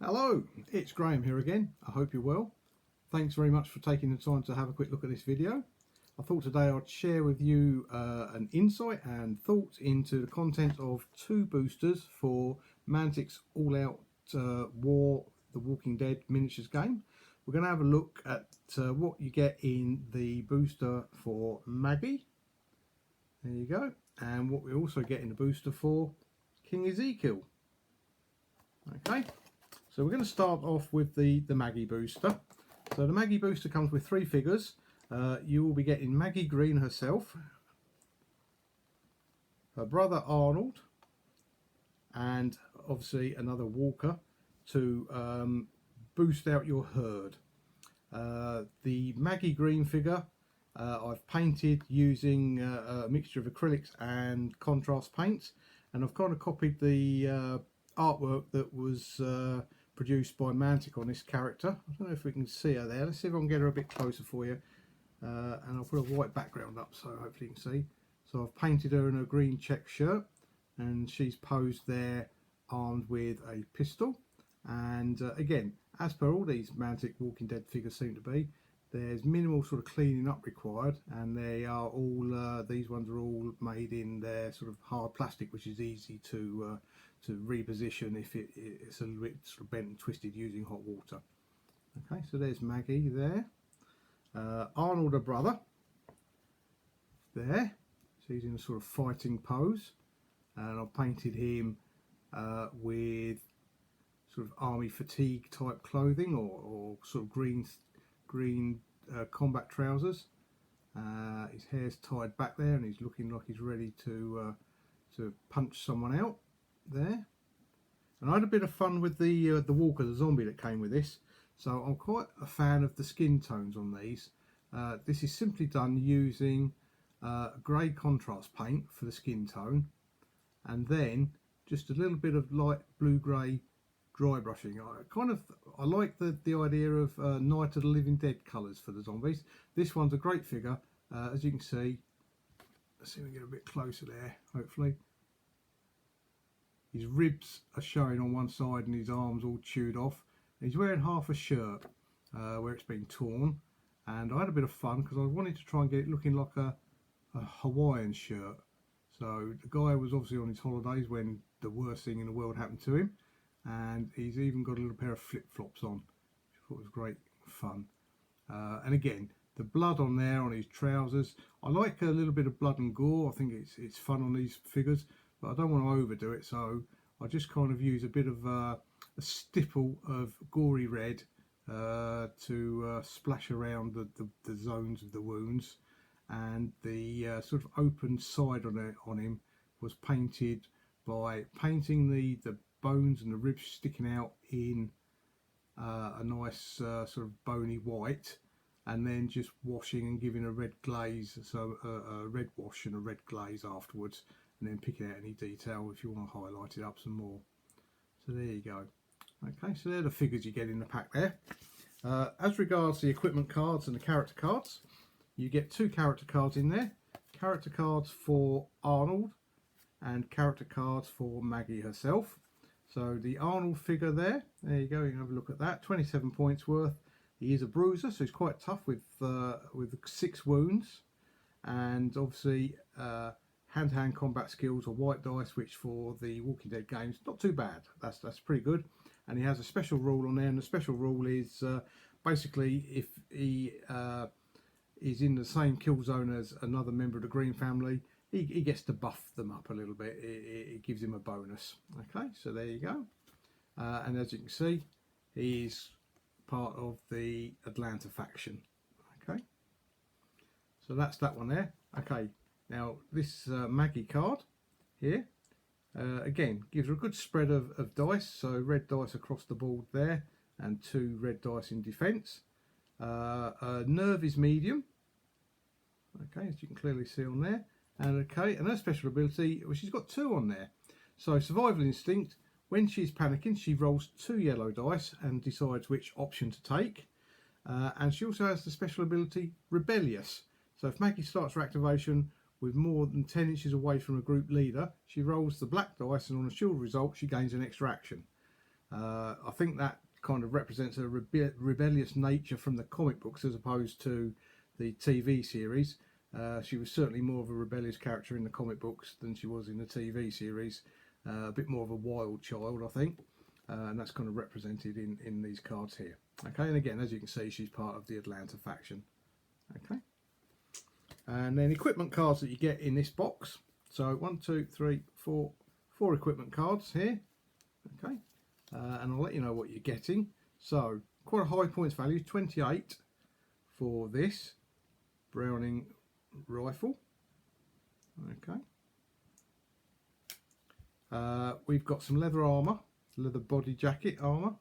Hello, it's Graham here again. I hope you're well. Thanks very much for taking the time to have a quick look at this video. I thought today I'd share with you an insight and thoughts into the content of two boosters for Mantic's All-Out War The Walking Dead miniatures game. We're going to have a look at what you get in the booster for Maggie. There you go. And what we also get in the booster for King Ezekiel. Okay. So we're going to start off with the Maggie Booster. So the Maggie Booster comes with three figures. You will be getting Maggie Green herself, her brother Arnold, and obviously another walker to boost out your herd. The Maggie Green figure I've painted using a mixture of acrylics and contrast paints, and I've kind of copied the artwork that was produced by Mantic on this character. I don't know if we can see her there. Let's see if I can get her a bit closer for you. And I'll put a white background up so hopefully you can see. So I've painted her in a green check shirt, and she's posed there armed with a pistol. And again, as per all these Mantic Walking Dead figures seem to be, there's minimal sort of cleaning up required, and they are all these ones are all made in their sort of hard plastic, which is easy to reposition if it's a little bit sort of bent and twisted using hot water. Okay, so there's Maggie there. Arnold, her brother, there. So he's in a sort of fighting pose, and I've painted him with sort of army fatigue type clothing, or sort of green combat trousers. His hair's tied back there, and he's looking like he's ready to punch someone out there. And I had a bit of fun with the walker, the zombie that came with this. So I'm quite a fan of the skin tones on these. This is simply done using grey contrast paint for the skin tone, and then just a little bit of light blue-grey dry brushing. I like the idea of Night of the Living Dead colours for the zombies. This one's a great figure, as you can see. Let's see if we can get a bit closer there, hopefully. His ribs are showing on one side and his arms all chewed off. He's wearing half a shirt where it's been torn, and I had a bit of fun because I wanted to try and get it looking like a Hawaiian shirt. So the guy was obviously on his holidays when the worst thing in the world happened to him, and he's even got a little pair of flip-flops on, which I thought was great fun. And again, the blood on there on his trousers, I like a little bit of blood and gore. I think it's fun on these figures, but I don't want to overdo it, so I just kind of use a bit of a stipple of gory red to splash around the zones of the wounds, and the sort of open side on him was painted by painting the bones and the ribs sticking out in a nice sort of bony white, and then just washing and giving a red glaze, so a red wash and a red glaze afterwards, and then picking out any detail if you want to highlight it up some more. So there you go. Okay, so they're the figures you get in the pack there. As regards the equipment cards and the character cards, you get two character cards in there. Character cards for Arnold and character cards for Maggie herself. So the Arnold figure there you go, you can have a look at that. 27 points worth. He is a bruiser, so he's quite tough with 6 wounds, and obviously hand-to-hand combat skills or white dice, which for the Walking Dead games, not too bad. That's pretty good. And he has a special rule on there, and the special rule is basically if he is in the same kill zone as another member of the Green family, he gets to buff them up a little bit. It gives him a bonus. Okay, so there you go. And as you can see, he's part of the Atlanta faction. Okay, so that's that one there. Okay, now this Maggie card here, again, gives her a good spread of dice. So red dice across the board there, and 2 red dice in defence. Nerve is medium. Okay, as you can clearly see on there. And okay, and her special ability, well, she's got 2 on there. So survival instinct. When she's panicking, she rolls 2 yellow dice and decides which option to take. And she also has the special ability rebellious. So if Maggie starts her activation with more than 10 inches away from a group leader, she rolls the black dice, and on a shield result she gains an extra action. I think that kind of represents a rebellious nature from the comic books as opposed to the TV series. She was certainly more of a rebellious character in the comic books than she was in the TV series. A bit more of a wild child, I think, and that's kind of represented in these cards here. Okay, and again, as you can see, she's part of the Atlanta faction. Okay, and then equipment cards that you get in this box. So 1, 2, 3, 4 equipment cards here. Okay, and I'll let you know what you're getting. So quite a high points value, 28 for this Browning rifle. Okay, we've got some leather armour, leather body jacket armour.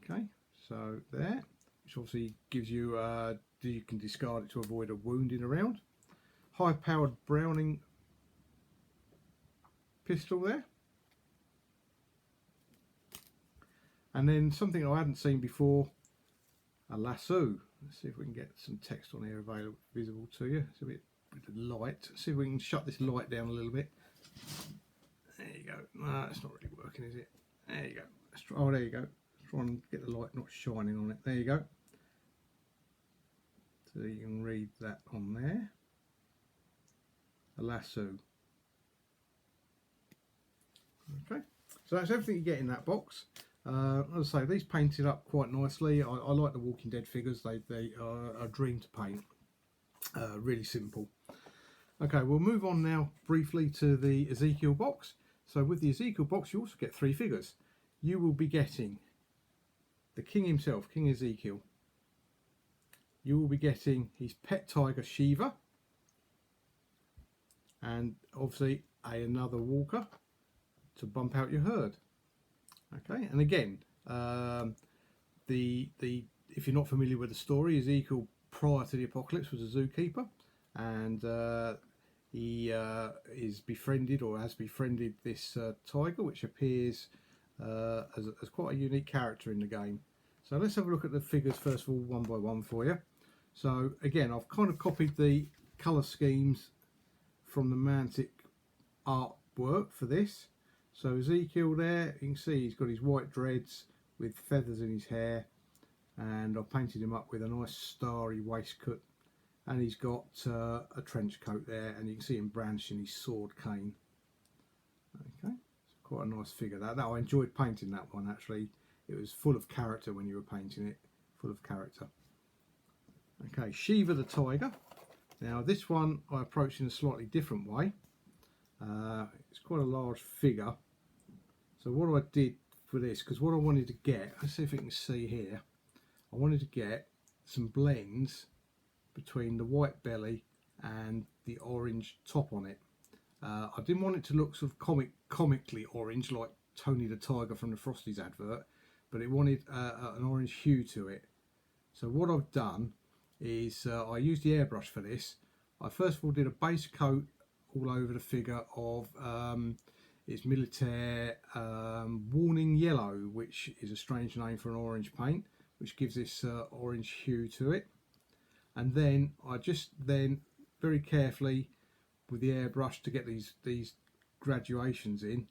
Okay, so there, which obviously gives you you can discard it to avoid a wounding around. High powered Browning pistol there. And then something I hadn't seen before, a lasso. Let's see if we can get some text on here visible to you. It's a bit of light. Let's see if we can shut this light down a little bit. There you go. No, it's not really working, is it? There you go. Let's try, oh, there you go. Let's try and get the light not shining on it. There you go. So you can read that on there. A lasso. Okay. So that's everything you get in that box. As I say, these painted up quite nicely. I like the Walking Dead figures. They are a dream to paint. Really simple. Okay, we'll move on now briefly to the Ezekiel box. So with the Ezekiel box, you also get 3 figures. You will be getting the king himself, King Ezekiel. You will be getting his pet tiger Shiva, and obviously another walker to bump out your herd. Okay, and again, if you're not familiar with the story, Ezekiel prior to the apocalypse was a zookeeper, and he is befriended or has befriended this tiger, which appears as quite a unique character in the game. So let's have a look at the figures first of all, one by one for you. So again, I've kind of copied the colour schemes from the Mantic artwork for this. So Ezekiel there, you can see he's got his white dreads with feathers in his hair, and I've painted him up with a nice starry waistcoat, and he's got a trench coat there, and you can see him brandishing his sword cane. Okay, it's quite a nice figure that I enjoyed painting that one actually. It was full of character when you were painting it, full of character. Okay, Shiva the tiger. Now this one I approached in a slightly different way. It's quite a large figure. So what I did for this, because what I wanted to get, let's see if you can see here, I wanted to get some blends between the white belly and the orange top on it. I didn't want it to look sort of comically orange like Tony the Tiger from the Frosties advert, but it wanted an orange hue to it. So what I've done is I used the airbrush for this. I first of all did a base coat all over the figure of its militaire warning yellow, which is a strange name for an orange paint, which gives this orange hue to it. And then I just very carefully with the airbrush to get these graduations in.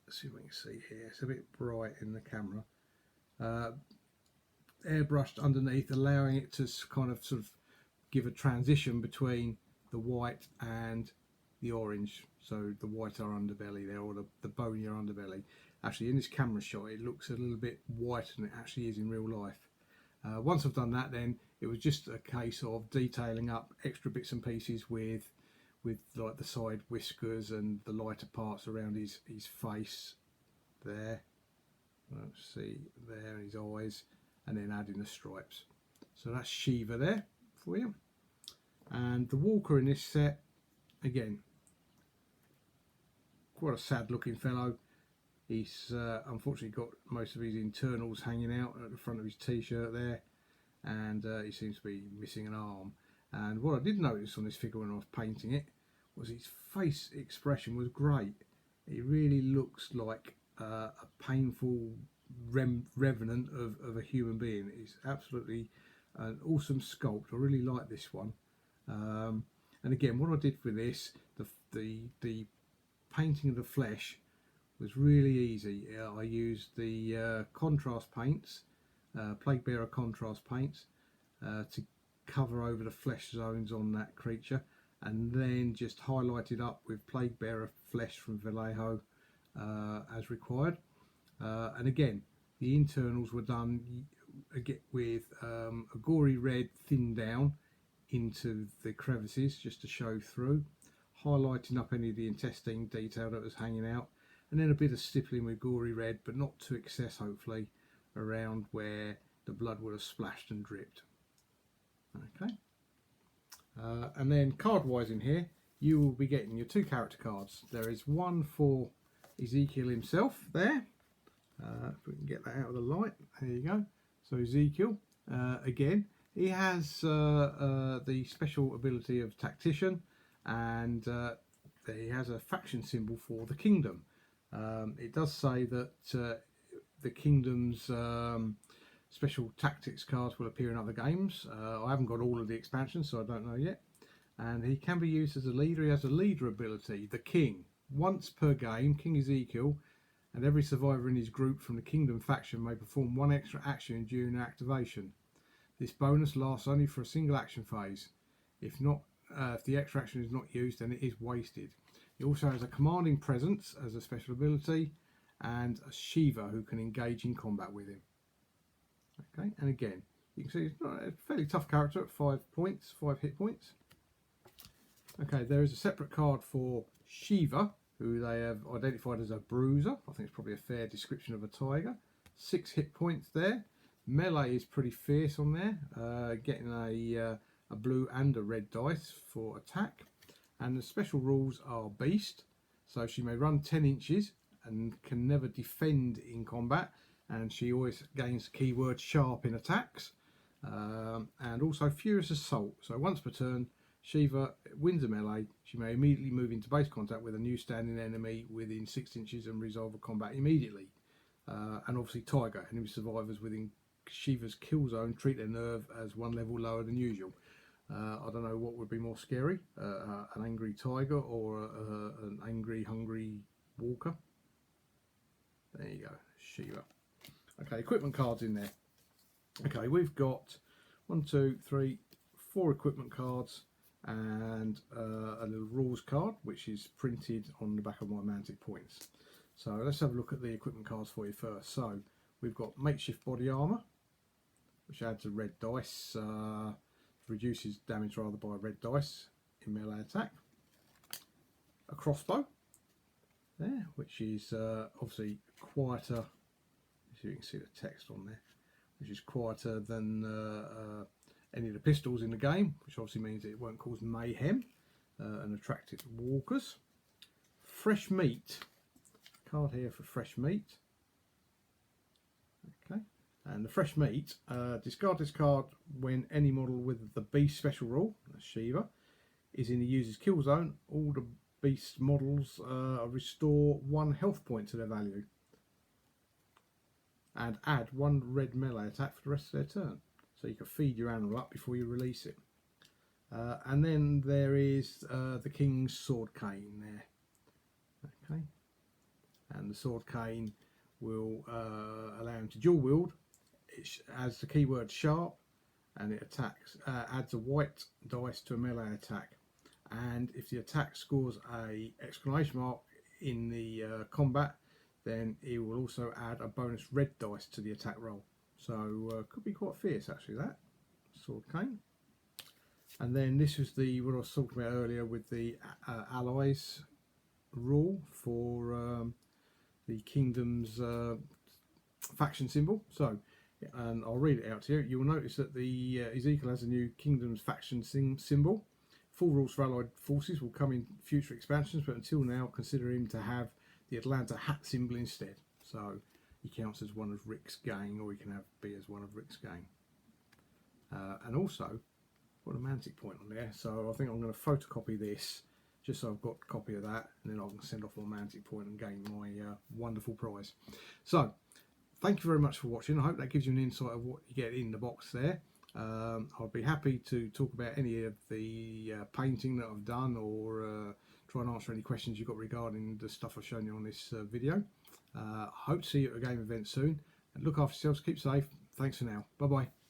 Let's see if we can see here. It's a bit bright in the camera. Airbrushed underneath, allowing it to kind of sort of give a transition between the white and the orange. So the whiter underbelly there, or the bonier underbelly. Actually, in this camera shot, it looks a little bit whiter than it actually is in real life. Once I've done that, then it was just a case of detailing up extra bits and pieces with like the side whiskers and the lighter parts around his face there. Let's see there, his eyes, and then adding the stripes. So that's Shiva there for you. And the walker in this set, again, quite a sad looking fellow. He's unfortunately got most of his internals hanging out at the front of his t-shirt there, and he seems to be missing an arm. And what I did notice on this figure when I was painting it was his face expression was great. It really looks like a painful revenant of a human being. It's absolutely an awesome sculpt. I really like this one. And again, what I did with this, the painting of the flesh was really easy. I used the contrast paints, Plague Bearer contrast paints, to cover over the flesh zones on that creature, and then just highlighted up with Plague Bearer flesh from Vallejo as required. And again, the internals were done with a gory red thinned down into the crevices just to show through, highlighting up any of the intestine detail that was hanging out, and then a bit of stippling with gory red, but not to excess, hopefully, around where the blood would have splashed and dripped. Okay. And then card wise in here, you will be getting your 2 character cards. There is one for Ezekiel himself there. If we can get that out of the light, there you go. So Ezekiel, again, he has the special ability of Tactician, and he has a faction symbol for the kingdom. It does say that the kingdom's special tactics cards will appear in other games. I haven't got all of the expansions, so I don't know yet. And he can be used as a leader. He has a leader ability, the King. Once per game, King Ezekiel and every survivor in his group from the Kingdom faction may perform 1 extra action during an activation. This bonus lasts only for a single action phase. If the extra action is not used, then it is wasted. He also has a commanding presence as a special ability, and a Shiva who can engage in combat with him. Okay, and again, you can see he's not a fairly tough character at 5 points, 5 hit points. Okay, there is a separate card for Shiva, who they have identified as a bruiser. I think it's probably a fair description of a tiger. 6 hit points there. Melee is pretty fierce on there, getting a blue and a red dice for attack. And the special rules are beast, so she may run 10 inches and can never defend in combat, and she always gains the keyword sharp in attacks, and also furious assault. So once per turn, Shiva wins a melee. She may immediately move into base contact with a new standing enemy within 6 inches and resolve a combat immediately. And obviously Tiger, enemy survivors within Shiva's kill zone treat their nerve as 1 level lower than usual. I don't know what would be more scary, an angry tiger or an angry, hungry walker. There you go, Shiva. Okay, equipment cards in there. Okay, we've got 1, 2, 3, 4 equipment cards, and a little rules card which is printed on the back of my Mantic points. So let's have a look at the equipment cards for you first. So we've got makeshift body armor, which adds a red dice, reduces damage rather by a red dice in melee attack. A crossbow there, which is obviously quieter, as you can see the text on there, which is quieter than any of the pistols in the game, which obviously means it won't cause mayhem and attract its walkers. Fresh meat, card here for fresh meat. Okay, and the fresh meat, discard this card when any model with the beast special rule, that's Shiva, is in the user's kill zone. All the beast models restore 1 health point to their value, and add 1 red melee attack for the rest of their turn. So you can feed your animal up before you release it. And then there is the King's sword cane there. Okay, and the sword cane will allow him to dual wield. It has the keyword sharp, and it attacks, adds a white dice to a melee attack. And if the attack scores a exclamation mark in the combat, then it will also add a bonus red dice to the attack roll. So could be quite fierce actually, that sword cane. And then this was the what I was talking about earlier with the allies rule for the kingdom's faction symbol. So, and I'll read it out to you. You will notice that the Ezekiel has a new kingdom's faction symbol. Full rules for allied forces will come in future expansions, but until now consider him to have the Atlanta hat symbol instead. So he counts as one of Rick's gang, or he can be as one of Rick's gang. And also put a Mantic point on there, so I think I'm going to photocopy this just so I've got a copy of that, and then I can send off my Mantic point and gain my wonderful prize. So thank you very much for watching. I hope that gives you an insight of what you get in the box there. I'll be happy to talk about any of the painting that I've done, or try try and answer any questions you've got regarding the stuff I've shown you on this video. Hope to see you at a game event soon. And look after yourselves, keep safe. Thanks for now. Bye bye.